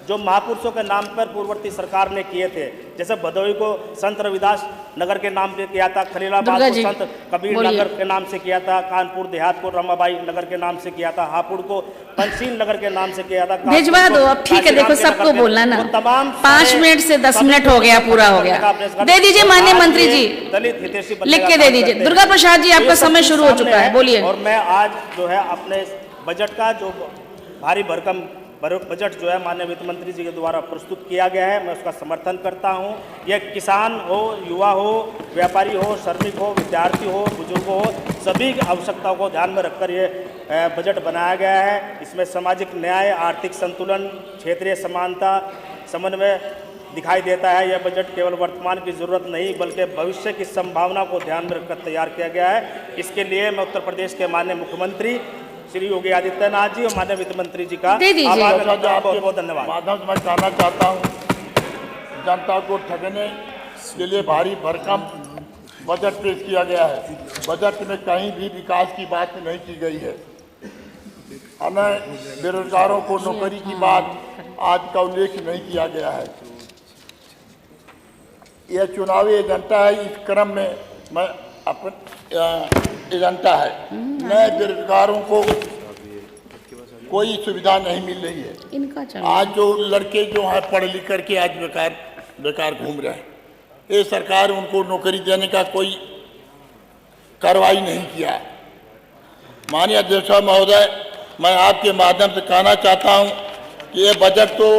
जो महापुरुषों के नाम पर पूर्ववर्ती सरकार ने किए थे, जैसे भदोही को संत रविदास नगर के नाम पे किया था, खलीलाबाद को संत कबीर नगर के नाम से किया था, कानपुर देहात को रमाबाई नगर के नाम से किया था, हापुड़ को पंचशील नगर के नाम से किया था। भिजवा दो अब, ठीक है। देखो सबको बोलना ना, तमाम 5 मिनट से 10 मिनट हो गया, पूरा हो गया। दे दीजिए माननीय मंत्री जी, दलित हितैषी लिख के दे दीजिए। दुर्गा प्रसाद जी आपका समय शुरू हो चुका है, बोलिए। और मैं आज जो है अपने बजट का जो भारी भरकम बजट जो है माननीय वित्त मंत्री जी के द्वारा प्रस्तुत किया गया है, मैं उसका समर्थन करता हूं। यह किसान हो, युवा हो, व्यापारी हो, श्रमिक हो, विद्यार्थी हो, बुजुर्ग हो, सभी की आवश्यकताओं को ध्यान में रखकर ये बजट बनाया गया है। इसमें सामाजिक न्याय, आर्थिक संतुलन, क्षेत्रीय समानता, समन्वय दिखाई देता है। यह बजट केवल वर्तमान की जरूरत नहीं बल्कि भविष्य की संभावना को ध्यान में रखकर तैयार किया गया है। इसके लिए मैं उत्तर प्रदेश के माननीय मुख्यमंत्री श्री योगी आदित्यनाथ जी और माननीय वित्त मंत्री जी का आभार करता हूं। बहुत बहुत धन्यवाद। माध्यम से मैं कहना चाहता हूं, जनता को ठगने के लिए भारी भरकम बजट पेश किया गया है। बजट में कहीं भी विकास की बात नहीं की गई है। हमें बेरोजगारों को नौकरी की बात आज का उल्लेख नहीं किया गया है। यह चुनावी एजेंडा है, इस क्रम में मैं एजेंडा है। नए बेरोजगारों को कोई सुविधा नहीं मिल रही है। आज जो लड़के जो हैं पढ़ लिख करके आज बेकार घूम रहे हैं, ये सरकार उनको नौकरी देने का कोई कार्रवाई नहीं किया। माननीय अध्यक्ष महोदय, मैं आपके माध्यम से कहना चाहता हूं कि ये बजट तो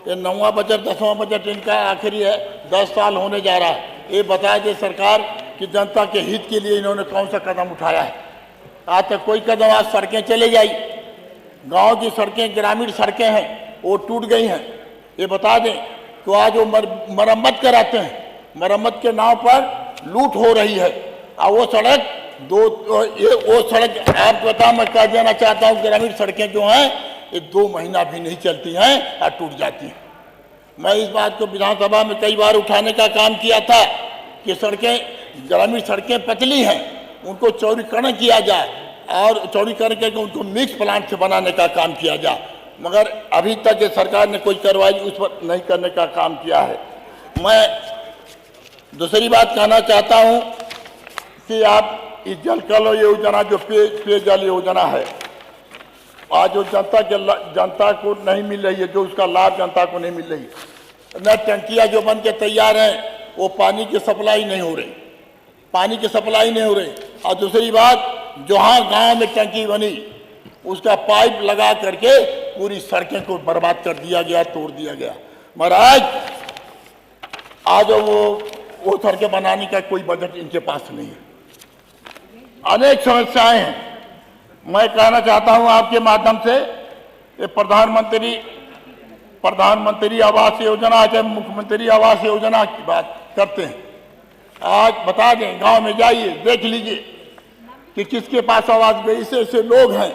ये 9वां बजट 10वां बजट इनका आखिरी है, 10 साल होने जा रहा है। ये बताया दे सरकार कि जनता के हित के लिए इन्होंने कौन सा कदम उठाया है। आज तक कोई कदम, आज सड़कें चले जाई, गांव की सड़कें, ग्रामीण सड़कें हैं वो टूट गई हैं। ये बता दें तो आज वो मरम्मत कराते हैं, मरम्मत के नाम पर लूट हो रही है। और वो सड़क वो सड़क आपको बता, मैं कह देना चाहता हूँ, ग्रामीण सड़कें जो हैं ये 2 महीना भी नहीं चलती हैं और टूट जाती हैं। मैं इस बात को विधानसभा में कई बार उठाने का काम किया था कि सड़कें, ग्रामीण सड़कें पतली हैं, उनको चौड़ीकरण किया जाए और चौड़ीकरण करके उनको मिक्स प्लांट से बनाने का काम किया जाए, मगर अभी तक ये सरकार ने कोई कार्रवाई उस पर नहीं करने का काम किया है। मैं दूसरी बात कहना चाहता हूं कि आप इस जल कल योजना जो पेयजल योजना है, आज जो जनता को नहीं मिल रही है, जो उसका लाभ जनता को नहीं मिल रही है। न टंकियाँ जो बन के तैयार हैं वो पानी की सप्लाई नहीं हो रही, पानी की सप्लाई नहीं हो रही। और दूसरी बात, जहाँ गांव में टंकी बनी उसका पाइप लगा करके पूरी सड़कें को बर्बाद कर दिया गया, तोड़ दिया गया। महाराज आज वो सड़कें बनाने का कोई बजट इनके पास नहीं है। अनेक समस्याएं हैं। मैं कहना चाहता हूं आपके माध्यम से, ये प्रधानमंत्री आवास योजना, चाहे मुख्यमंत्री आवास योजना की बात करते हैं। आज बता दें, गांव में जाइए, देख लीजिए कि किसके पास आवास, ऐसे ऐसे लोग हैं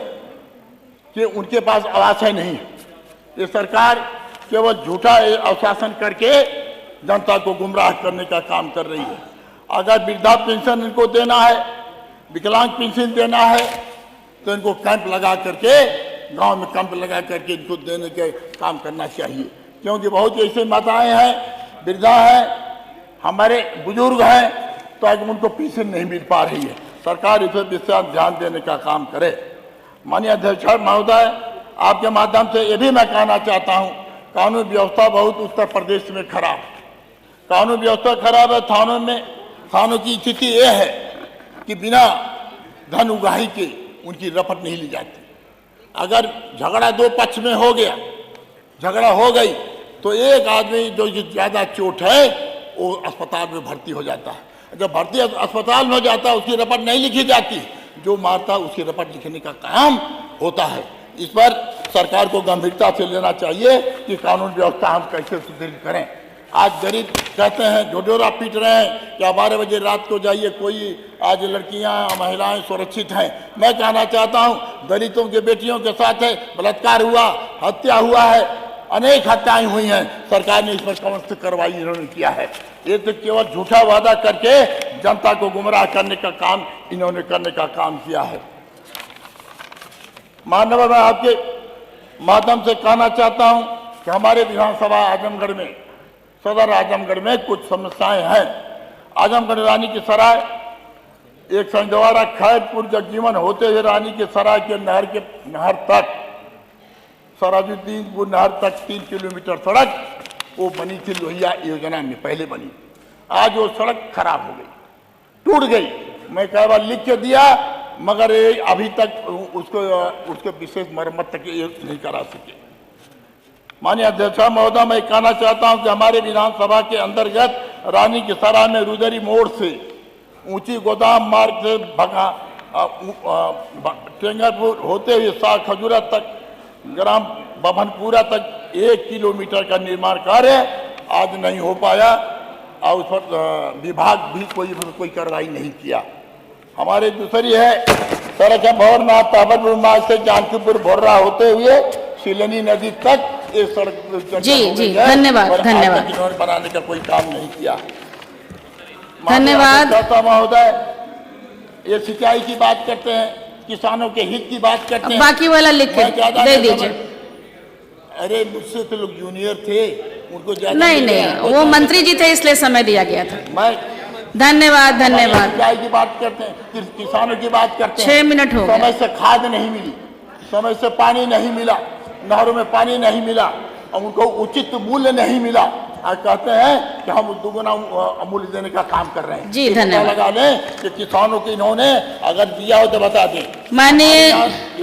कि उनके पास आवास है नहीं। ये सरकार केवल झूठा आश्वासन करके जनता को गुमराह करने का काम कर रही है। अगर वृद्धा पेंशन इनको देना है, विकलांग पेंशन देना है, तो इनको कैंप लगा करके, गांव में कैंप लगा करके इनको देने के काम करना चाहिए। क्योंकि बहुत ऐसे माताएं हैं, वृद्धा हैं, हमारे बुजुर्ग हैं, तो आज उनको पेंशन नहीं मिल पा रही है। सरकार इस पर विशेष ध्यान देने का काम करे। माननीय अध्यक्ष महोदय, आपके माध्यम से ये भी मैं कहना चाहता हूँ, कानून व्यवस्था बहुत उत्तर प्रदेश में खराब, कानून व्यवस्था खराब है। थानों की स्थिति यह है कि बिना धन उगाही के उनकी रपट नहीं ली जाती। अगर झगड़ा 2 पक्ष में हो गया, झगड़ा हो गई, तो एक आदमी जो ज़्यादा चोट है वो अस्पताल में भर्ती हो जाता है। जब भर्ती अस्पताल में हो जाता है, उसकी रपट नहीं लिखी जाती, जो मारता है उसकी रपट लिखने का काम होता है। इस पर सरकार को गंभीरता से लेना चाहिए कि कानून व्यवस्था हम कैसे सुदृढ़ करें। आज गरीब कहते हैं, ढोढोरा पीट रहे हैं कि 12 बजे रात को जाइए, कोई आज लड़कियां, महिलाएं सुरक्षित हैं। मैं कहना चाहता हूं, दलितों के बेटियों के साथ है बलात्कार हुआ, हत्या हुआ है, अनेक हत्याएं हुई हैं। सरकार ने इस पर कौन सी कार्रवाई इन्होंने किया है? ये तो केवल झूठा वादा करके जनता को गुमराह करने का काम इन्होंने करने का काम किया है। माननीय, मैं आपके माध्यम से कहना चाहता हूं कि हमारे विधानसभा आजमगढ़ में, सदर आजमगढ़ में कुछ समस्याएं हैं। आजमगढ़ रानी की सराय, एक संजवाड़ा खैरपुर जगजीवन होते हुए रानी के सराय के नहर तक, सराजुद्दीनपुर नहर तक 3 किलोमीटर सड़क वो बनी थी लोहिया योजना में, पहले बनी। आज वो सड़क खराब हो गई, टूट गई। मैं कई बार लिख के दिया, मगर ये अभी तक उसको विशेष मरम्मत तक ये नहीं करा सके। माननीय अध्यक्ष महोदय, मैं कहना चाहता हूं कि हमारे विधानसभा के अंतर्गत रानी की सराय में रुदरी मोड़ से ऊंची गोदाम मार्ग से टेंगरपुर होते हुए शाह खजूरा तक, ग्राम बभनपुरा तक 1 किलोमीटर का निर्माण कार्य आज नहीं हो पाया और उस पर विभाग भी कोई कार्रवाई नहीं किया। हमारे दूसरी है सड़क भवन ताबरपुर मार्ग से जानकीपुर भोर्रा होते हुए शिलनी नदी तक ये सड़क। जी धन्यवाद धन्यवाद। इन्होंने बनाने का कोई काम नहीं किया। धन्यवाद महोदय, ये सिंचाई की बात करते हैं, किसानों के हित की बात करते हैं, बाकी वाला लिख के दे दीजिए। अरे मुझसे तो लोग जूनियर थे, उनको नहीं, वो मंत्री जी थे इसलिए समय दिया गया था। मैं धन्यवाद सिंचाई की बात करते हैं, किसानों की बात करते हैं। 6 मिनट हो गए। समय से खाद नहीं मिली, समय से पानी नहीं मिला, नहरों में पानी नहीं मिला और उनको उचित मूल्य नहीं मिला। आज कहते हैं कि हम दुगुना मूल्य देने का काम कर रहे हैं। जी धन्यवाद। लगा लें कि किसानों को इन्होंने अगर दिया हो तो बता दें। माननीय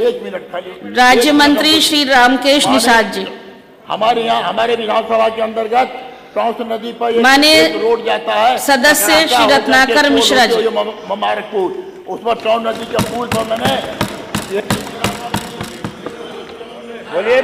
1 मिनट खाली। राज्य मंत्री श्री रामकेश निषाद जी, हमारे यहाँ हमारे विधानसभा के अंतर्गत टॉन्स नदी पर माननीय एक रोड जाता है, सदस्य श्री रत्नाकर मिश्रा जी, मुबारकपुर, उस पर टॉन्स नदी के पुल पर मैंने बोलिए।